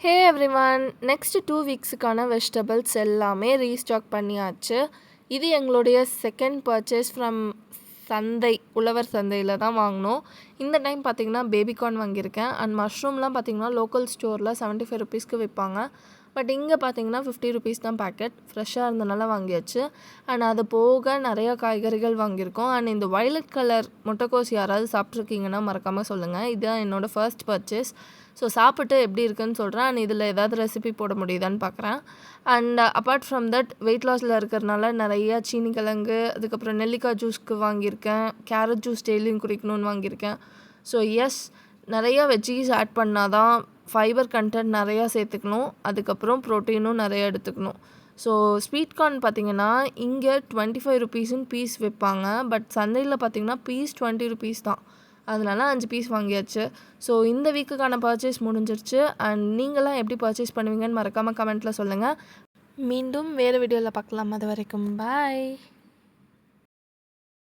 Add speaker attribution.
Speaker 1: ஹே everyone, next 2 வீக்ஸுக்கான vegetables எல்லாமே restock பண்ணியாச்சு. இது எங்களுடைய செகண்ட் பர்ச்சேஸ் ஃப்ரம் சந்தை, உழவர் சந்தையில் தான் வாங்கினோம். இந்த டைம் பார்த்திங்கன்னா பேபிகார்ன் வாங்கியிருக்கேன். அண்ட் மஷ்ரூம்லாம் பார்த்திங்கன்னா லோக்கல் ஸ்டோரில் 75 ருபீஸ்க்கு விற்பாங்க. பட் இங்கே பார்த்திங்கன்னா 50 ருபீஸ் தான் பேக்கெட். ஃப்ரெஷ்ஷாக இருந்தனால வாங்கியாச்சு. அண்ட் அது போக நிறையா காய்கறிகள் வாங்கியிருக்கோம். அண்ட் இந்த வயலட் கலர் முட்டைக்கோஸ் யாராவது சாப்பிட்ருக்கீங்கன்னா மறக்காமல் சொல்லுங்கள். இதுதான் என்னோடய ஃபர்ஸ்ட் பர்ச்சேஸ். ஸோ சாப்பிட்டு எப்படி இருக்குன்னு சொல்கிறேன். அண்ட் இதில் ஏதாவது ரெசிபி போட முடியுதான்னு பார்க்குறேன். And apart from that weight லாஸில் இருக்கிறனால நிறையா சீனி கிழங்கு, அதுக்கப்புறம் நெல்லிக்காய் ஜூஸ்க்கு வாங்கியிருக்கேன். கேரட் ஜூஸ் டெய்லியும் குடிக்கணும்னு வாங்கியிருக்கேன். ஸோ எஸ், நிறையா வெஜ்ஜீஸ் ஆட் பண்ணால் தான் ஃபைபர் கண்டென்ட் நிறையா சேர்த்துக்கணும். அதுக்கப்புறம் ப்ரோட்டீனும் நிறையா எடுத்துக்கணும். ஸோ ஸ்வீட் கார்ன் பார்த்திங்கன்னா இங்கே 25 ருபீஸுன்னு பீஸ் விற்பாங்க. பட் சந்தையில் பார்த்திங்கன்னா பீஸ் 20 ருபீஸ் தான். அதனால 5 பீஸ் வாங்கியாச்சு. ஸோ இந்த வீக்குக்கான பர்ச்சேஸ் முடிஞ்சிருச்சு. அண்ட் நீங்களாம் எப்படி பர்ச்சேஸ் பண்ணுவீங்கன்னு மறக்காமல் கமெண்ட்டில் சொல்லுங்கள். மீண்டும் வேறு வீடியோவில் பார்க்கலாம். அது வரைக்கும் பாய்.